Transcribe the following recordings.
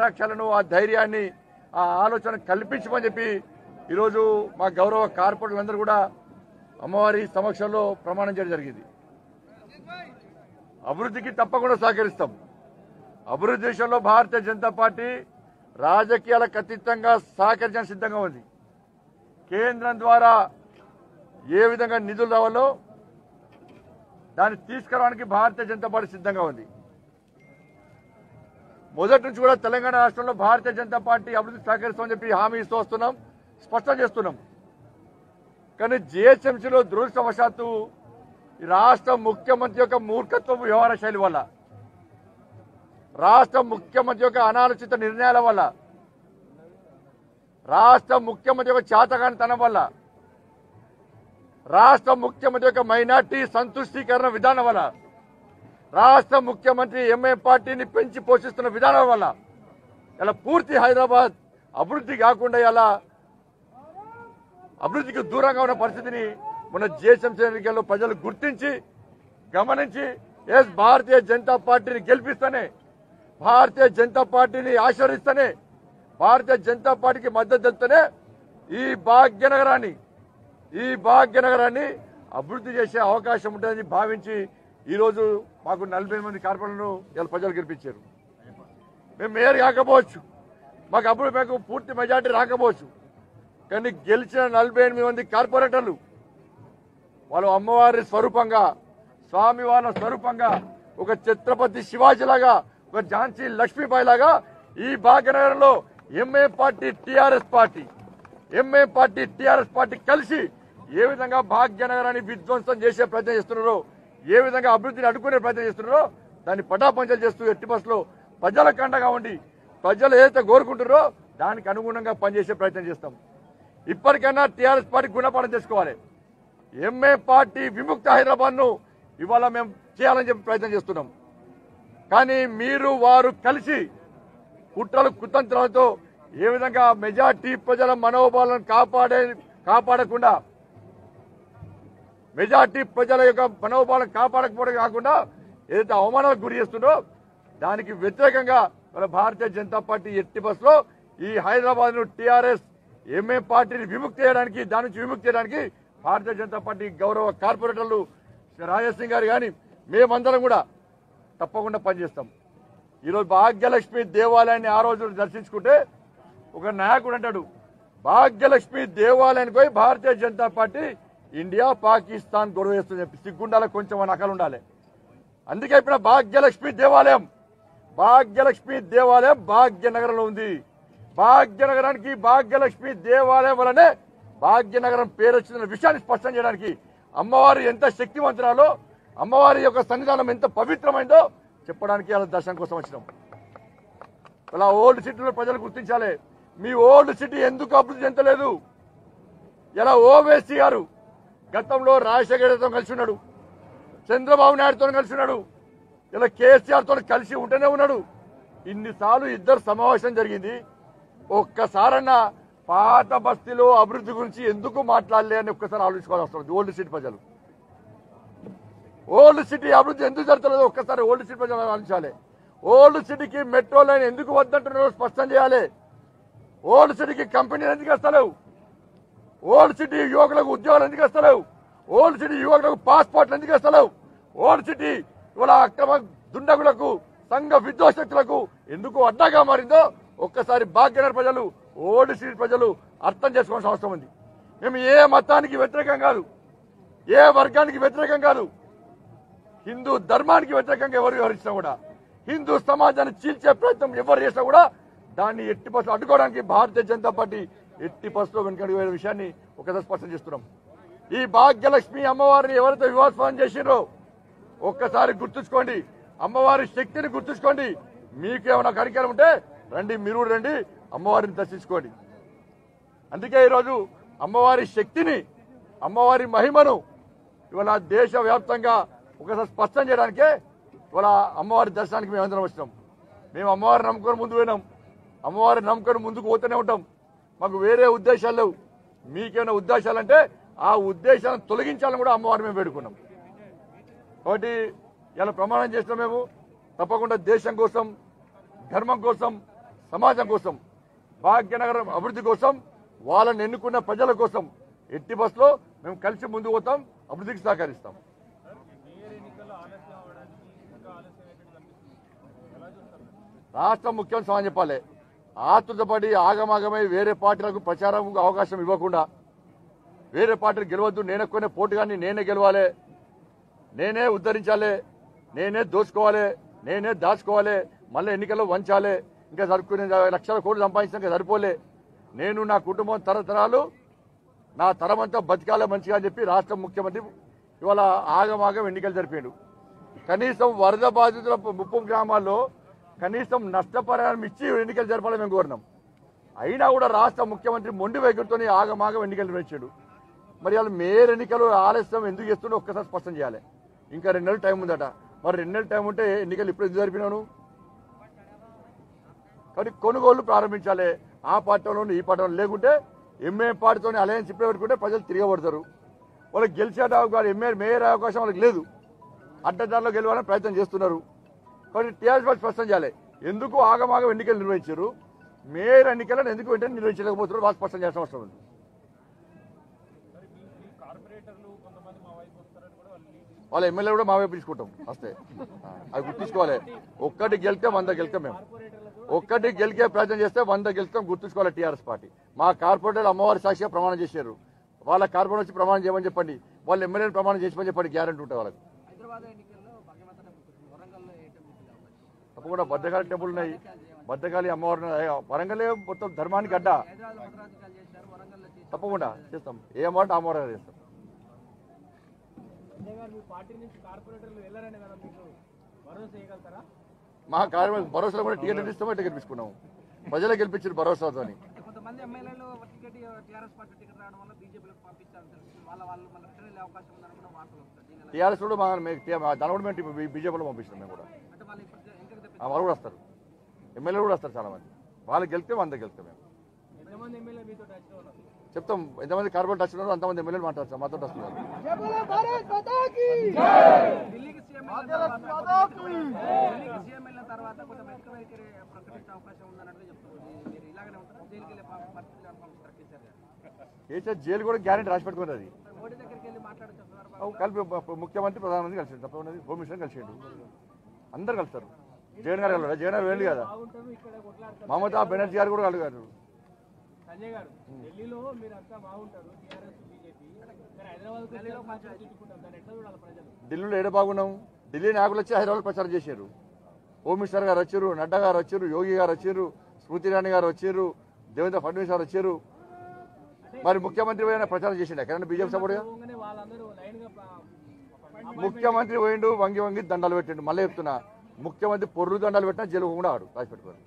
కటాక్షాలను ఆ ధైర్యాన్ని ఆ ఆలోచన కల్పించమని చెప్పి ఈరోజు మా గౌరవ కార్పొరేటర్లందరూ కూడా అమ్మవారి సమక్షంలో ప్రమాణం చేయడం జరిగింది. అభివృద్ధికి తప్పకుండా సహకరిస్తాం. అభివృద్ధి విషయంలో భారతీయ జనతా పార్టీ రాజకీయాలకు అతీతంగా సహకరించడానికి సిద్ధంగా ఉంది. కేంద్రం ద్వారా ఏ విధంగా నిధులు రావాలో దాన్ని తీసుకురావడానికి భారతీయ జనతా పార్టీ సిద్ధంగా ఉంది. మొదటి నుంచి కూడా తెలంగాణ రాష్ట్రంలో భారతీయ జనతా పార్టీ అభివృద్ధి సహకరిస్తామని చెప్పి హామీ ఇస్తూ వస్తున్నాం, స్పష్టం చేస్తున్నాం. కానీ జిహెచ్ఎంసీలో దురదృష్టవశాత్తు ఈ రాష్ట్ర ముఖ్యమంత్రి యొక్క మూర్ఖత్వ వ్యవహార శైలి వల్ల, రాష్ట్ర ముఖ్యమంత్రి యొక్క అనాలోచిత నిర్ణయాల వల్ల, రాష్ట్ర ముఖ్యమంత్రి యొక్క చేతకానితనం వల్ల, రాష్ట్ర ముఖ్యమంత్రి యొక్క మైనార్టీ సంతుష్టీకరణ విధానం వల్ల, రాష్ట్ర ముఖ్యమంత్రి ఎంఐ పార్టీని పెంచి పోషిస్తున్న విధానం వల్ల ఇలా పూర్తి హైదరాబాద్ అభివృద్ధి కాకుండా ఇలా అభివృద్ధికి దూరంగా ఉన్న పరిస్థితిని మన జిహెచ్ఎంసీ ఎన్నికల్లో ప్రజలు గుర్తించి గమనించి భారతీయ జనతా పార్టీని గెలిపిస్తేనే, భారతీయ జనతా పార్టీని ఆశీర్వదిస్తేనే, భారతీయ జనతా పార్టీకి మద్దతు తెలుస్తేనే ఈ భాగ్యనగరాన్ని అభివృద్ధి చేసే అవకాశం ఉంటుందని భావించి ఈరోజు మాకు 40 మంది కార్పొరేటర్లను ఇలా ప్రజలు గెలిపించారు. మేము మేయర్ కాకపోవచ్చు, మాకు పూర్తి మెజార్టీ రాకపోవచ్చు, కానీ గెలిచిన 48 మంది కార్పొరేటర్లు వాళ్ళు అమ్మవారి స్వరూపంగా, స్వామి వాళ్ళ స్వరూపంగా, ఒక ఛత్రపతి శివాజీలాగా, ఒక ఝాన్సీ లక్ష్మీబాయి లాగా ఈ భాగ్యనగరంలో ఎంఏ పార్టీ టీఆర్ఎస్ పార్టీ కలిసి ఏ విధంగా భాగ్యనగరాన్ని విధ్వంసం చేసే ప్రయత్నం చేస్తున్నారో, ఏ విధంగా అభివృద్ధిని అడ్డుకునే ప్రయత్నం చేస్తున్నారో దాన్ని పటాపంచలు చేస్తూ ఎట్టి బస్సులో ప్రజలకు అండగా ఉండి ప్రజలు ఏదైతే కోరుకుంటారో దానికి అనుగుణంగా పనిచేసే ప్రయత్నం చేస్తాం. ఇప్పటికైనా టీఆర్ఎస్ పార్టీ గుణపాఠం చేసుకోవాలి. ఎంఏ పార్టీ విముక్త హైదరాబాద్ ను ఇవాళ మేము చేయాలని చెప్పి ప్రయత్నం చేస్తున్నాం. కానీ మీరు వారు కలిసి కుట్రలు కుతంత్రాలతో ఏ విధంగా మెజార్టీ ప్రజల మనోభావాలను కాపాడకుండా, మెజార్టీ ప్రజల యొక్క మనోభావాలను కాపాడకపోవడం కాకుండా ఏదైతే అవమానాలకు గురి చేస్తుందో దానికి వ్యతిరేకంగా మన భారతీయ జనతా పార్టీ ఎట్టి బస్సులో ఈ హైదరాబాద్ ను టీఆర్ఎస్ ఎంఏ పార్టీని విముక్తి చేయడానికి, దాని నుంచి విముక్తి చేయడానికి భారతీయ జనతా పార్టీ గౌరవ కార్పొరేటర్లు రాజేసింగ్ గారు కానీ మేమందరం కూడా తప్పకుండా పనిచేస్తాం. ఈరోజు భాగ్యలక్ష్మి దేవాలయాన్ని ఆ రోజు దర్శించుకుంటే ఒక నాయకుడు అంటాడు, భాగ్యలక్ష్మి దేవాలయానికి పోయి భారతీయ జనతా పార్టీ ఇండియా పాకిస్తాన్ గొడవ వేస్తుంది చెప్పి సిగ్గుండాల కొంచెం నకలు ఉండాలి. అందుకే ఇప్పుడు భాగ్యలక్ష్మి దేవాలయం భాగ్యనగరంలో ఉంది. భాగ్యనగరానికి భాగ్యలక్ష్మి దేవాలయం వలనే భాగ్యనగరం పేరు వచ్చిన విషయాన్ని స్పష్టం చేయడానికి, అమ్మవారు ఎంత శక్తివంతురాలో, అమ్మవారి యొక్క సన్నిధానం ఎంత పవిత్రమైందో చెప్పడానికి అలా దర్శనం కోసం వచ్చినాం. ఇలా ఓల్డ్ సిటీలో ప్రజలు గుర్తించాలి, మీ ఓల్డ్ సిటీ ఎందుకు అభివృద్ధి చెందలేదు. ఇలా ఓవైసీ గారు గతంలో రాజశేఖరతో కలిసి ఉన్నాడు, చంద్రబాబు నాయుడుతో కలిసి ఉన్నాడు, ఇలా కేసీఆర్ తో కలిసి ఉంటూనే ఉన్నాడు. ఇన్నిసార్లు ఇద్దరు సమావేశం జరిగింది. ఒక్కసారన్నా పాత బస్తీలో అభివృద్ధి గురించి ఎందుకు మాట్లాడలే అని ఒక్కసారి ఆలోచించుకోవాల్సి వస్తుంది. ఓల్డ్ సిటీ ప్రజలు, ఓల్డ్ సిటీ అభివృద్ధి ఎందుకు జరుగుతుందో ఒక్కసారి ఓల్డ్ సిటీ ప్రజలు ఆలోచించాలి. ఓల్డ్ సిటీకి మెట్రో లైన్ ఎందుకు వద్దంటున్నారో స్పష్టం చేయాలి. ఓల్డ్ సిటీకి కంపెనీలు ఎందుకు వస్తలేవు, ఓల్డ్ సిటీ యువకులకు ఉద్యోగాలు ఎందుకు వస్తలేవు, ఓల్డ్ సిటీ యువకులకు పాస్పోర్ట్లు ఎందుకు వస్తలేవు, ఓల్డ్ సిటీ ఇవాళ అక్రమ దుండగులకు, సంఘ విద్వేషకులకు ఎందుకు అడ్డాగా మారిందో ఒక్కసారి భాగ్యనగర్ ప్రజలు, ఓల్డ్ సిటీ ప్రజలు అర్థం చేసుకోవాల్సిన అవసరం ఉంది. మేము ఏ మతానికి వ్యతిరేకం కాదు, ఏ వర్గానికి వ్యతిరేకం కాదు, హిందూ ధర్మానికి వ్యతిరేకంగా ఎవరు వ్యవహరించినా కూడా, హిందూ సమాజాన్ని చీల్చే ప్రయత్నం ఎవరు చేసినా కూడా దాన్ని ఎట్టి బస్సులో అడ్డుకోవడానికి భారతీయ జనతా పార్టీ ఎట్టి బస్సులో వెనుకడుగు వేరే విషయాన్ని ఒకసారి స్పష్టం చేస్తున్నాం. ఈ భాగ్యలక్ష్మి అమ్మవారిని ఎవరైతే వివాస్వాసం చేసిరో ఒక్కసారి గుర్తుంచుకోండి, అమ్మవారి శక్తిని గుర్తుంచుకోండి. మీకేమైనా కార్యక్రమం ఉంటే రండి, మీరు రండి, అమ్మవారిని దర్శించుకోండి. అందుకే ఈరోజు అమ్మవారి శక్తిని, అమ్మవారి మహిమను ఇవాళ దేశవ్యాప్తంగా ఒకసారి స్పష్టం చేయడానికే ఇవాళ అమ్మవారి దర్శనానికి మేమందరం వచ్చినాం. మేము అమ్మవారిని నమ్ముకొని ముందు పోయినాం, అమ్మవారిని నమ్ముకొని ముందుకు పోతూనే ఉంటాం. మాకు వేరే ఉద్దేశాలు లేవు. మీకేమైనా ఉద్దేశాలంటే ఆ ఉద్దేశాలను తొలగించాలని కూడా అమ్మవారిని మేము వేడుకున్నాం. కాబట్టి ఇలా ప్రమాణం చేసిన మేము తప్పకుండా దేశం కోసం, ధర్మం కోసం, సమాజం కోసం, భాగ్యనగరం అభివృద్ధి కోసం, వాళ్ళని ఎన్నుకున్న ప్రజల కోసం ఎట్టి బస్సులో మేము కలిసి ముందుకు పోతాం, అభివృద్ధికి సహకరిస్తాం. రాష్ట్ర ముఖ్యమంత్రి సమాధానం చెప్పాలి. ఆతృతపడి ఆగమాగమై వేరే పార్టీలకు ప్రచారం అవకాశం ఇవ్వకుండా, వేరే పార్టీలు గెలవద్దు, నేనెక్కువనే పోటీగాని నేనే గెలవాలి, నేనే ఉద్ధరించాలి, నేనే దోచుకోవాలి, నేనే దాచుకోవాలి, మళ్ళీ ఎన్నికల్లో వంచాలి, ఇంకా సరుకునే లక్షల కోట్లు సంపాదించినా సరిపోలే, నేను నా కుటుంబం తరతరాలు నా తరమంతా బతికాలే మంచిగా అని చెప్పి రాష్ట్ర ముఖ్యమంత్రి ఇవాళ ఆగమాగం ఎన్నికలు జరిపాడు. కనీసం వరద బాధితుల ముప్పు గ్రామాల్లో కనీసం నష్టపరిహారం ఇచ్చి ఎన్నికలు జరపాలని మేము కోరినాం. అయినా కూడా రాష్ట్ర ముఖ్యమంత్రి మొండి వైఖరితో ఆగమాగం ఎన్నికలు నిర్వహించాడు. మరి వాళ్ళు మేయర్ ఎన్నికలు ఆలస్యం ఎందుకు చేస్తుండో ఒక్కసారి స్పష్టం చేయాలి. ఇంకా 2 నెలలు టైం ఉందట. మరి 2 నెలలు టైం ఉంటే ఎన్నికలు ఇప్పుడు ఎందుకు జరిపినాను? కాబట్టి కొనుగోళ్లు ప్రారంభించాలి. ఆ పార్టీలో ఈ పార్టీలో లేకుంటే ఎంఏ పార్టీతో అలయన్స్ ఇప్పుడే పెట్టుకుంటే ప్రజలు తిరగబడతారు. వాళ్ళకి గెలిచే మేయర్ అవకాశం వాళ్ళకి లేదు. అడ్డదారిలో గెలవాలని ప్రయత్నం చేస్తున్నారు. కాబట్టి టీఆర్ఎస్ వాళ్ళు స్పష్టం చేయాలి. ఎందుకు ఆగమాగం ఎన్నికలు నిర్వహించారు, మేయర్ ఎన్నికలను ఎందుకు వెంటనే నిర్వహించలేకపోతున్నారు, వాళ్ళు స్పష్టం చేసిన అవసరం ఉంది. వాళ్ళ ఎమ్మెల్యే కూడా మా వైపు తీసుకుంటాం వస్తే అవి గుర్తుంచుకోవాలి. ఒక్కటి గెలిస్తే 100 గెలుస్తాం. మేము ఒక్కటి గెలికే ప్రయత్నం చేస్తే 100 గెలుస్తాం, గుర్తుంచుకోవాలి. టీఆర్ఎస్ పార్టీ మా కార్పొరేటర్ అమ్మవారి సాక్షిగా ప్రమాణం చేశారు. వాళ్ళ కార్పొరేటర్ వచ్చి ప్రమాణం చేయమని చెప్పండి, వాళ్ళ ఎమ్మెల్యేని ప్రమాణం చేసి చెప్పండి, గ్యారెంటీ ఉంటుంది వాళ్ళకి. తప్పకుండా భద్రకాళి టెంపుల్ ఉన్నాయి, భద్రకాళి అమ్మవారు వరంగల్ మొత్తం ధర్మానికి అడ్డ. తప్పకుండా చేస్తాం, ఏ అమ్మవారు ఆ అమ్మవారు చేస్తాం. మా కార్యక్రమం భరోసా కూడా టికెట్ ఇస్తామో టికెట్ తీసుకున్నాము. ప్రజలే గెలిపించారు భరోసాతో. టీఆర్ఎస్ కూడా దాని కూడా మేము బీజేపీలో పంపిస్తున్నాం. మేము కూడా వాళ్ళు కూడా వస్తారు, ఎమ్మెల్యేలు కూడా వస్తారు చాలా మంది. వాళ్ళు గెలిస్తే 100 గెలిస్తే మేము చెప్తాం. ఎంతమంది కార్పొరేట్ వచ్చినారో అంతమంది ఎమ్మెల్యేలు మాట్లాడతారు, మాతో వస్తున్నారు. జైలు కూడా గ్యారెంటీ రాసి పెట్టుకున్నది. అది కలిపి ముఖ్యమంత్రి ప్రధానమంత్రి కలిసిండు, తప్ప హోమ్ మినిస్టర్ కలిసిండు, అందరు కలుస్తారు. జగన్ గారు కలరా? జగన్ గారు వెళ్ళి కదా, మమతా బెనర్జీ గారు కూడా కలిగారు. ఢిల్లీలో ఏడ బాగున్నాం? ఢిల్లీ నాయకులు వచ్చి హైదరాబాద్ ప్రచారం చేశారు. హోమ్ మినిస్టర్ గారు వచ్చారు, నడ్డా గారు వచ్చారు, యోగి గారు వచ్చారు, స్మృతి ఇరానీ గారు వచ్చారు, దేవేంద్ర ఫడ్నవీస్ గారు వచ్చారు. మరి ముఖ్యమంత్రి పోయినా ప్రచారం చేసిండు ఎక్కడైనా బీజేపీ సపోర్ట్గా? ముఖ్యమంత్రి పోయిండు, వంగి వంగి దండాలు పెట్టిండు. మళ్ళీ చెప్తున్నా, ముఖ్యమంత్రి పొర్రు దండాలు పెట్టినా జైలు కూడా ఆడు రాసి పెట్టుకోరు.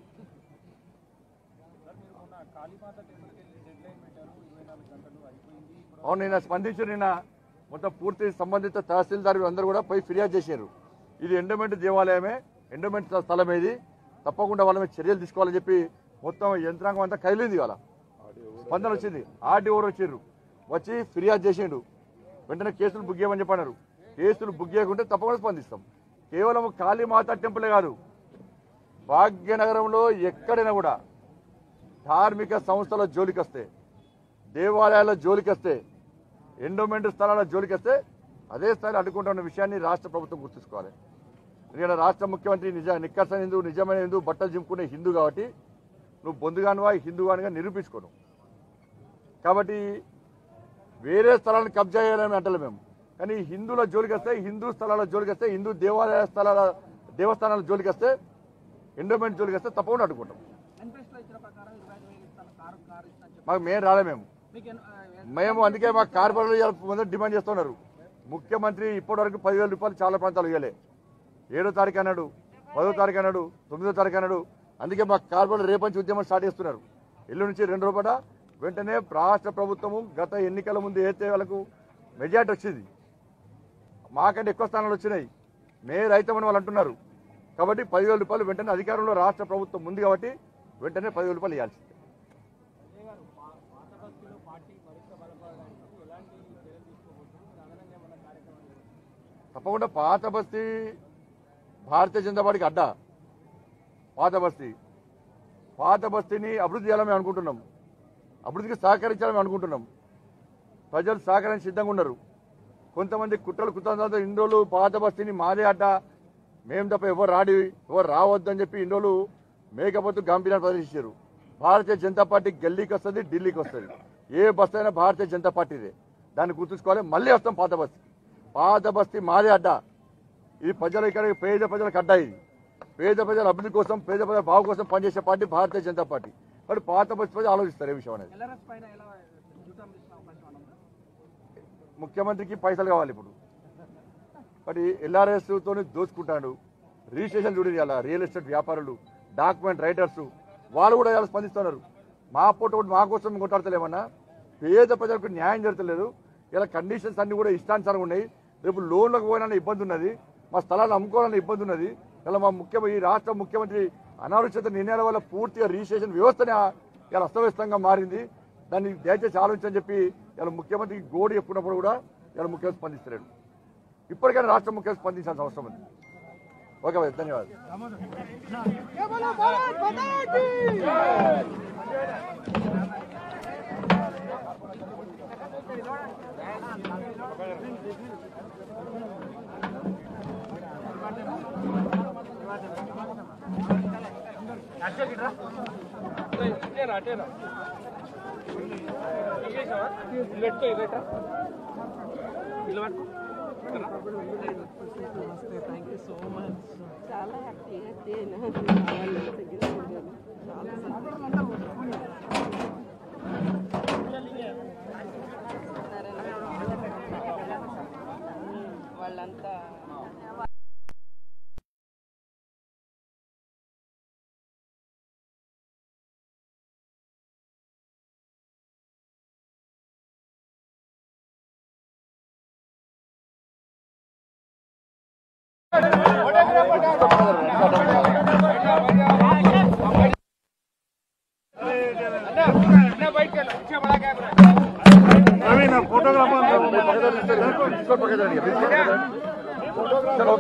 అవును, నిన్న స్పందించి నిన్న మొత్తం పూర్తి సంబంధిత తహసీల్దారులు అందరూ కూడా పోయి ఫిర్యాదు చేశారు. ఇది ఎండోమెంట్ దేవాలయమే, ఎండోమెంట్ స్థలం ఇది, తప్పకుండా వాళ్ళ మీద చర్యలు తీసుకోవాలని చెప్పి మొత్తం యంత్రాంగం అంతా కదిలింది. వాళ్ళ స్పందన వచ్చింది. ఆర్డీఓ వచ్చారు, వచ్చి ఫిర్యాదు చేసిండు. వెంటనే కేసులు బుక్ చేయమని చెప్పన్నారు. కేసులు బుక్ చేయకుంటే తప్పకుండా స్పందిస్తాం. కేవలం కాళీమాత టెంపులే కాదు, భాగ్యనగరంలో ఎక్కడైనా కూడా ధార్మిక సంస్థల జోలికొస్తే, దేవాలయాల జోలికొస్తే, ఎండోమెంట్ స్థలాల జోలికొస్తే అదే స్థాయిలో అడ్డుకుంటున్న విషయాన్ని రాష్ట్ర ప్రభుత్వం గుర్తుంచుకోవాలి. ఎందుకంటే రాష్ట్ర ముఖ్యమంత్రి నిక్కర్సన హిందూ, నిజమైన హిందూ, బట్టలు చింపుకునే హిందూ కాబట్టి నువ్వు బొందుగానువా హిందూగానిగా నిరూపించుకోను. కాబట్టి వేరే స్థలాలను కబ్జా చేయాలని అంటలే మేము. కానీ హిందువుల జోలికి వస్తే, హిందూ స్థలాల జోలికి వస్తే, హిందూ దేవాలయ స్థలాల దేవస్థానాల జోలికి వస్తే, ఎండోమెంట్ జోలికి వస్తే తప్పకుండా అడ్డుకుంటాం. మాకు మేము రాలే, మేము అందుకే మా కార్పొరేటర్ ముందు డిమాండ్ చేస్తున్నారు. ముఖ్యమంత్రి ఇప్పటివరకు 10,000 రూపాయలు చాలా ప్రాంతాలు ఇవ్వలే. 7వ తారీఖు అన్నాడు, 10వ తారీఖు అన్నాడు, 9వ తారీఖు అన్నాడు. అందుకే మా కార్పొరేటర్ రేపంచి ఉద్యమం స్టార్ట్ చేస్తున్నారు. ఎల్లుండి నుంచి 2 రూపాయల వెంటనే రాష్ట్ర ప్రభుత్వము గత ఎన్నికల ముందు అయితే వాళ్ళకు మెజార్టీ వచ్చింది, మాకంటే ఎక్కువ స్థానాలు వచ్చినాయి, మేయర్ అయితామని వాళ్ళు అంటున్నారు. కాబట్టి 10,000 రూపాయలు వెంటనే అధికారంలో రాష్ట్ర ప్రభుత్వం ఉంది కాబట్టి వెంటనే 10,000 రూపాయలు ఇవ్వాల్సింది. తప్పకుండా పాత బస్తీ భారతీయ జనతా పార్టీకి అడ్డా. పాత బస్తీ పాత బస్తీని అభివృద్ధి చేయాలని అనుకుంటున్నాం, అభివృద్ధికి సహకరించాలని అనుకుంటున్నాం. ప్రజలు సహకరించి సిద్ధంగా ఉన్నారు. కొంతమంది కుట్రలు ఇన్ని రోజులు పాత బస్తీని మాదే అడ్డ, మేము తప్ప ఎవరు రావద్దని చెప్పి ఇన్ని రోజులు మేకపోతు గంభీరాన్ని ప్రదర్శించారు. భారతీయ జనతా పార్టీ గల్లీకి వస్తుంది, ఢిల్లీకి వస్తుంది. ఏ బస్తీ అయినా భారతీయ జనతా పార్టీదే. దాన్ని గుర్తుంచుకోవాలి. మళ్ళీ వస్తాం పాత బస్తీ. పాత బస్తీ మాదే అడ్డ. ఇది ప్రజలు ఇక్కడ పేద ప్రజలకు అడ్డా. ఇది పేద ప్రజల అభివృద్ధి కోసం, పేద ప్రజల బాగు కోసం పనిచేసే పార్టీ భారతీయ జనతా పార్టీ. మరి పాత బస్తీ ప్రజలు ఆలోచిస్తారు ఏ విషయం అనేది. ముఖ్యమంత్రికి పైసలు కావాలి ఇప్పుడు. మరి ఎల్ఆర్ఎస్ తోని దోచుకుంటాడు. రిజిస్ట్రేషన్ చూడండి, అలా రియల్ ఎస్టేట్ వ్యాపారులు, డాక్యుమెంట్ రైటర్స్ వాళ్ళు కూడా ఇలా స్పందిస్తున్నారు. మా ఫోటో మా కోసం కొట్టాడతలేమన్నా. పేద ప్రజలకు న్యాయం జరగలేదు. ఇలా కండిషన్స్ అన్ని కూడా ఇష్టానుసారంగా ఉన్నాయి. రేపు లోన్లకు పోయినా ఇబ్బంది ఉన్నది, మా స్థలాలు అమ్ముకోవాలన్న ఇబ్బంది ఉన్నది. ఇలా ఈ రాష్ట్ర ముఖ్యమంత్రి అనాలోచిత నిర్ణయాల వల్ల పూర్తిగా రిజిస్ట్రేషన్ వ్యవస్థనే ఇలా అస్తవ్యస్తంగా మారింది. దాన్ని దయచేసి ఆలోచించని చెప్పి ఇలా ముఖ్యమంత్రికి గోడు చెప్పుకున్నప్పుడు కూడా ఇలా ముఖ్యమంత్రి స్పందిస్తున్నాడు. ఇప్పటికైనా రాష్ట్ర ముఖ్యమంత్రి స్పందించాల్సిన అవసరం ఉంది. ఓకే భాయ్, ధన్యవాదాలు. చాలా హ్యాపీ వాళ్ళంతా चलो